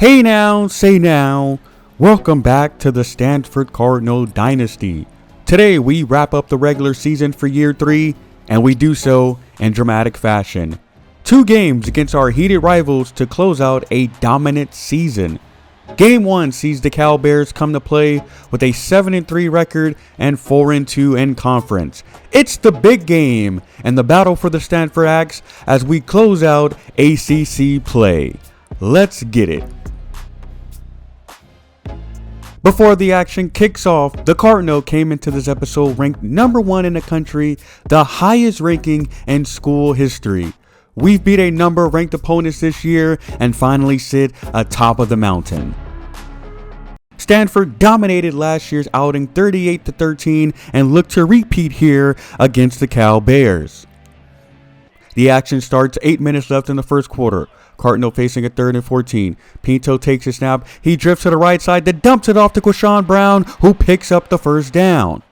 Hey now, say now, welcome back to the Stanford Cardinal Dynasty. Today we wrap up the regular season for year 3, and we do so in dramatic fashion. 2 games against our heated rivals to close out a dominant season. Game 1 sees the Cal Bears come to play with a 7-3 record and 4-2 in conference. It's the big game and the battle for the Stanford Axe as we close out ACC play. Let's get it. Before the action kicks off, the Cardinal came into this episode ranked number 1 in the country, the highest ranking in school history. We've beat a number of ranked opponents this year and finally sit atop of the mountain. Stanford dominated last year's outing 38-13 and looked to repeat here against the Cal Bears. The action starts 8 minutes left in the first quarter. Cardinal facing a 3rd and 14. Pinto takes a snap. He drifts to the right side, then dumps it off to Quashon Brown, who picks up the first down.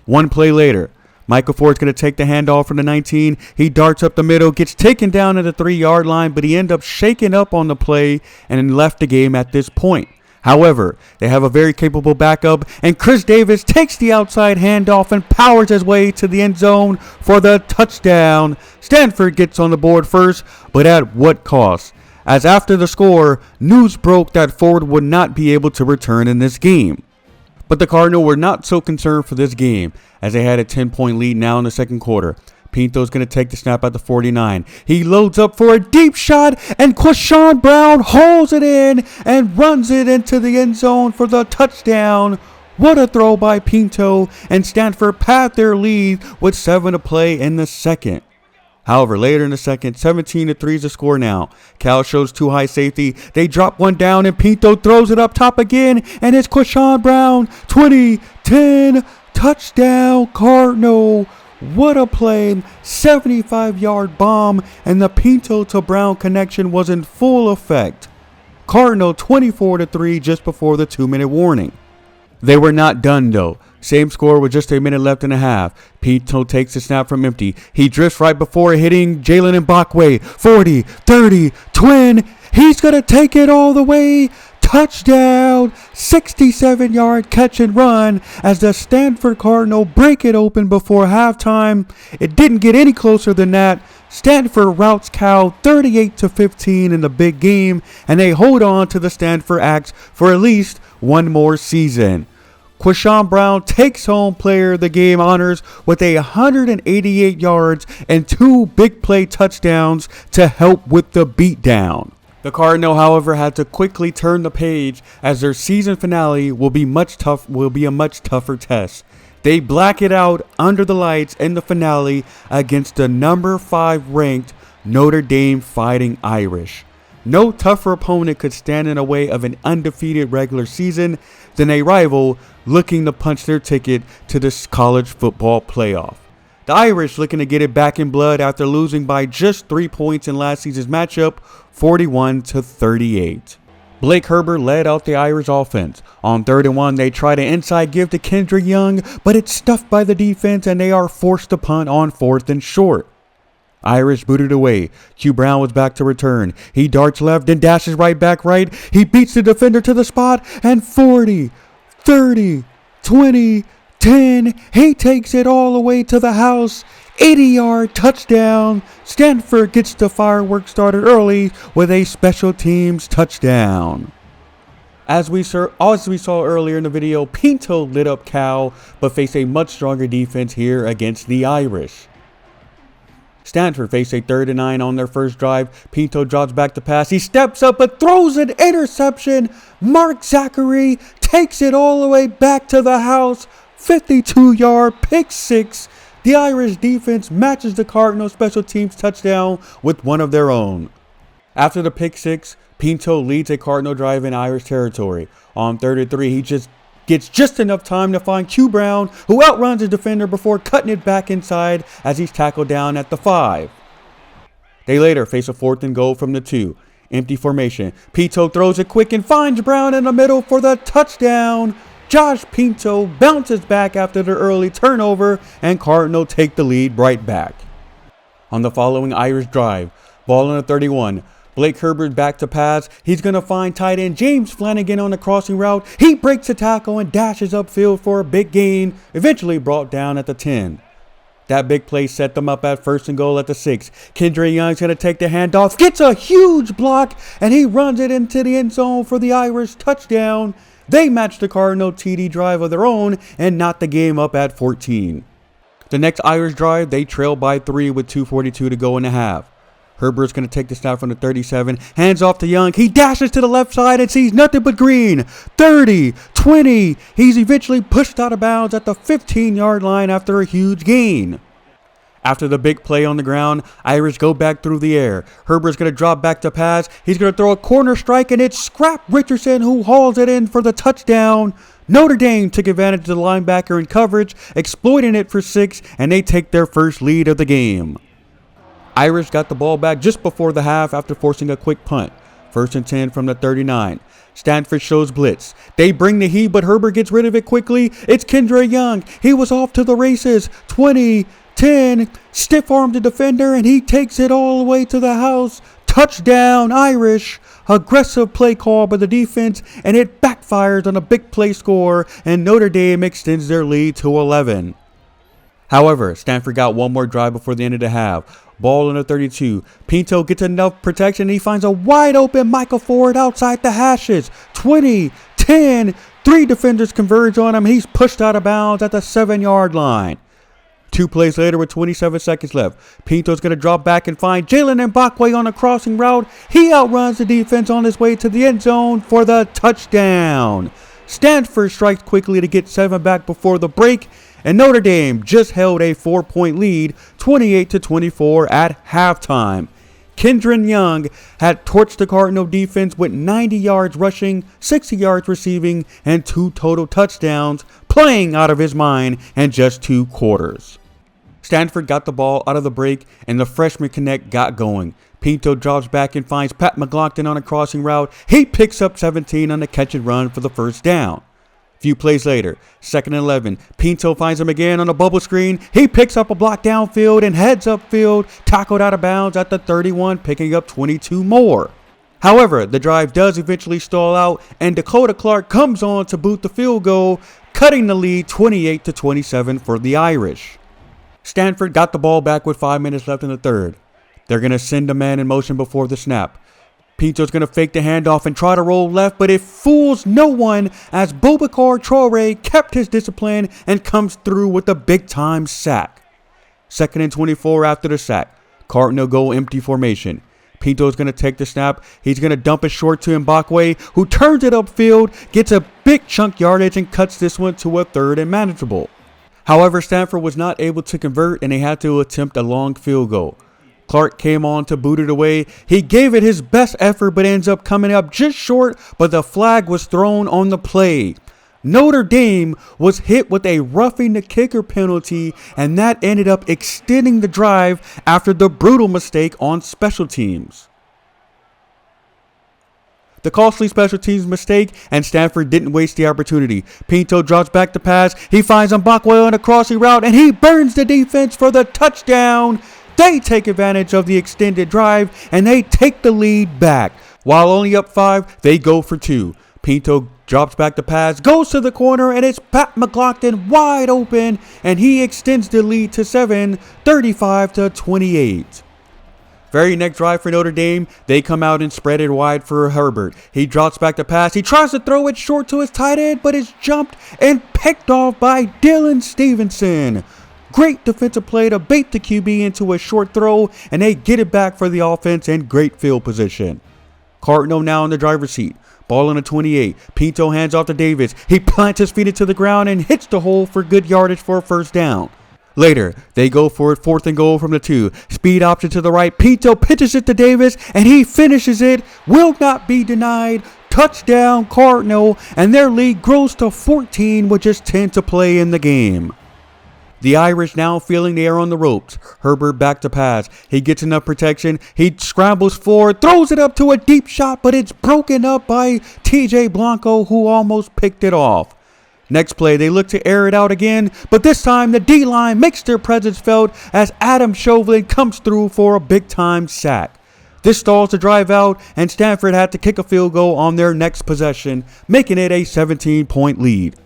One play later, Michael Ford's going to take the handoff from the 19. He darts up the middle, gets taken down at the 3-yard line, but he ends up shaking up on the play and left the game at this point. However, they have a very capable backup, and Chris Davis takes the outside handoff and powers his way to the end zone for the touchdown. Stanford gets on the board first, but at what cost? As after the score, news broke that Ford would not be able to return in this game. But the Cardinals were not so concerned for this game, as they had a 10-point lead now in the second quarter. Pinto's going to take the snap at the 49. He loads up for a deep shot, and Quashon Brown hauls it in and runs it into the end zone for the touchdown. What a throw by Pinto, and Stanford pad their lead with 7 to play in the second. However, later in the second, 17-3 is the score now. Cal shows too high safety. They drop one down, and Pinto throws it up top again, and it's Quashon Brown. 20-10, touchdown Cardinal. What a play, 75-yard bomb, and the Pinto to Brown connection was in full effect. Cardinal 24-3 just before the 2-minute warning. They were not done though. Same score with just a minute left in the half. Pinto takes the snap from empty. He drifts right before hitting Jalen Mbakwe. 40, 30, twin. He's going to take it all the way. Touchdown, 67-yard catch and run as the Stanford Cardinal break it open before halftime. It didn't get any closer than that. Stanford routs Cal 38-15 in the big game, and they hold on to the Stanford Axe for at least one more season. Quashon Brown takes home player of the game honors with 188 yards and 2 big play touchdowns to help with the beatdown. The Cardinal, however, had to quickly turn the page as their season finale will be a much tougher test. They black it out under the lights in the finale against the number 5 ranked Notre Dame Fighting Irish. No tougher opponent could stand in the way of an undefeated regular season than a rival looking to punch their ticket to the college football playoff. The Irish looking to get it back in blood after losing by just 3 points in last season's matchup, 41-38. Blake Herbert led out the Irish offense. On 3rd and 1, they try to inside give to Kendrick Young, but it's stuffed by the defense and they are forced to punt on 4th and short. Irish booted away. Q Brown was back to return. He darts left and dashes right back right. He beats the defender to the spot and 40, 30, 20, 10. He takes it all the way to the house. 80-yard touchdown. Stanford gets the fireworks started early with a special teams touchdown. As we saw earlier in the video, Pinto lit up Cal, but faced a much stronger defense here against the Irish. Stanford faced a 3rd and 9 on their first drive. Pinto drops back to pass. He steps up but throws an interception. Mark Zachary takes it all the way back to the house. 52-yard pick 6. The Irish defense matches the Cardinal special teams touchdown with one of their own. After the pick 6, Pinto leads a Cardinal drive in Irish territory. On 3rd and 3, he gets just enough time to find Q Brown, who outruns his defender before cutting it back inside as he's tackled down at the 5. They later face a 4th and goal from the 2. Empty formation. Pinto throws it quick and finds Brown in the middle for the touchdown. Josh Pinto bounces back after the early turnover, and Cardinal take the lead right back. On the following Irish drive, ball on the 31, Blake Herbert back to pass. He's going to find tight end James Flanagan on the crossing route. He breaks a tackle and dashes upfield for a big gain, eventually brought down at the 10. That big play set them up at 1st and goal at the 6. Kendra Young's going to take the handoff, gets a huge block, and he runs it into the end zone for the Irish touchdown. They match the Cardinal TD drive of their own and knot the game up at 14. The next Irish drive, they trail by 3 with 2:42 to go in the half. Herbert's going to take the snap from the 37, hands off to Young. He dashes to the left side and sees nothing but green. 30, 20. He's eventually pushed out of bounds at the 15-yard line after a huge gain. After the big play on the ground, Irish go back through the air. Herbert's going to drop back to pass. He's going to throw a corner strike, and it's Scrap Richardson who hauls it in for the touchdown. Notre Dame took advantage of the linebacker in coverage, exploiting it for 6, and they take their first lead of the game. Irish got the ball back just before the half after forcing a quick punt. 1st and 10 from the 39. Stanford shows blitz. They bring the heat, but Herbert gets rid of it quickly. It's Kendra Young. He was off to the races. 20, 10. Stiff-armed the defender, and he takes it all the way to the house. Touchdown, Irish. Aggressive play call by the defense, and it backfires on a big play score, and Notre Dame extends their lead to 11. However, Stanford got one more drive before the end of the half. Ball in the 32. Pinto gets enough protection. He finds a wide open Michael Ford outside the hashes. 20, 10. 3 defenders converge on him. He's pushed out of bounds at the 7-yard line. 2 plays later with 27 seconds left. Pinto's going to drop back and find Jalen Mbakwe on a crossing route. He outruns the defense on his way to the end zone for the touchdown. Stanford strikes quickly to get 7 back before the break. And Notre Dame just held a 4-point lead, 28-24 at halftime. Kendra Young had torched the Cardinal defense with 90 yards rushing, 60 yards receiving, and 2 total touchdowns, playing out of his mind in just 2 quarters. Stanford got the ball out of the break, and the freshman connect got going. Pinto drops back and finds Pat McLaughlin on a crossing route. He picks up 17 on the catch and run for the first down. Few plays later, 2nd and 11. Pinto finds him again on a bubble screen. He picks up a block downfield and heads upfield, tackled out of bounds at the 31, picking up 22 more. However, the drive does eventually stall out, and Dakota Clark comes on to boot the field goal, cutting the lead 28-27 for the Irish. Stanford got the ball back with 5 minutes left in the third. They're going to send a man in motion before the snap. Pinto's going to fake the handoff and try to roll left, but it fools no one as Boubacar Traore kept his discipline and comes through with a big-time sack. 2nd and 24 after the sack. Cardinal go empty formation. Pinto's going to take the snap. He's going to dump it short to Mbakwe, who turns it upfield, gets a big chunk yardage, and cuts this one to a 3rd and manageable. However, Stanford was not able to convert, and they had to attempt a long field goal. Clark came on to boot it away. He gave it his best effort, but ends up coming up just short, but the flag was thrown on the play. Notre Dame was hit with a roughing the kicker penalty, and that ended up extending the drive after the brutal mistake on special teams. The costly special teams mistake, and Stanford didn't waste the opportunity. Pinto drops back to pass. He finds Mbakwe on a crossing route, and he burns the defense for the touchdown. They take advantage of the extended drive, and they take the lead back. While only up 5, they go for 2. Pinto drops back to pass, goes to the corner, and it's Pat McLaughlin wide open, and he extends the lead to 7, 35-28. Very next drive for Notre Dame, they come out and spread it wide for Herbert. He drops back to pass. He tries to throw it short to his tight end, but is jumped and picked off by Dylan Stevenson. Great defensive play to bait the QB into a short throw, and they get it back for the offense in great field position. Cardinal now in the driver's seat. Ball in the 28. Pinto hands off to Davis. He plants his feet into the ground and hits the hole for good yardage for a first down. Later, they go for it, 4th and goal from the 2. Speed option to the right. Pinto pitches it to Davis, and he finishes it. Will not be denied. Touchdown Cardinal, and their lead grows to 14 with just 10 to play in the game. The Irish now feeling they are on the ropes. Herbert back to pass. He gets enough protection. He scrambles forward, throws it up to a deep shot, but it's broken up by TJ Blanco, who almost picked it off. Next play, they look to air it out again, but this time the D-line makes their presence felt as Adam Chauvelin comes through for a big-time sack. This stalls the drive out, and Stanford had to kick a field goal on their next possession, making it a 17-point lead.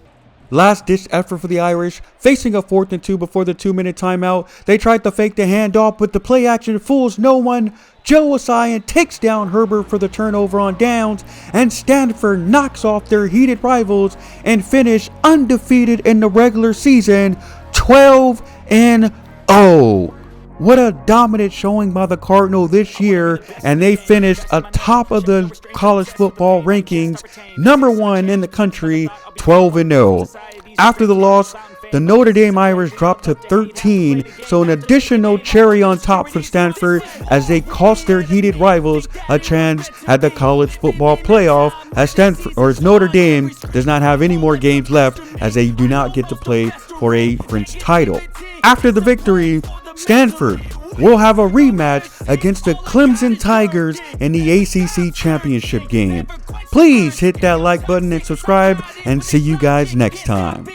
Last-ditch effort for the Irish, facing a 4th and 2 before the 2-minute timeout. They tried to fake the handoff, but the play action fools no one. Joe Osayan takes down Herbert for the turnover on downs, and Stanford knocks off their heated rivals and finish undefeated in the regular season, 12-0. What a dominant showing by the Cardinal this year, and they finished atop of the college football rankings, number 1 in the country, 12-0. After the loss, the Notre Dame Irish dropped to 13, so an additional cherry on top for Stanford as they cost their heated rivals a chance at the college football playoff, as Notre Dame does not have any more games left as they do not get to play for a French title. After the victory, Stanford will have a rematch against the Clemson Tigers in the ACC championship game. Please hit that like button and subscribe, and see you guys next time.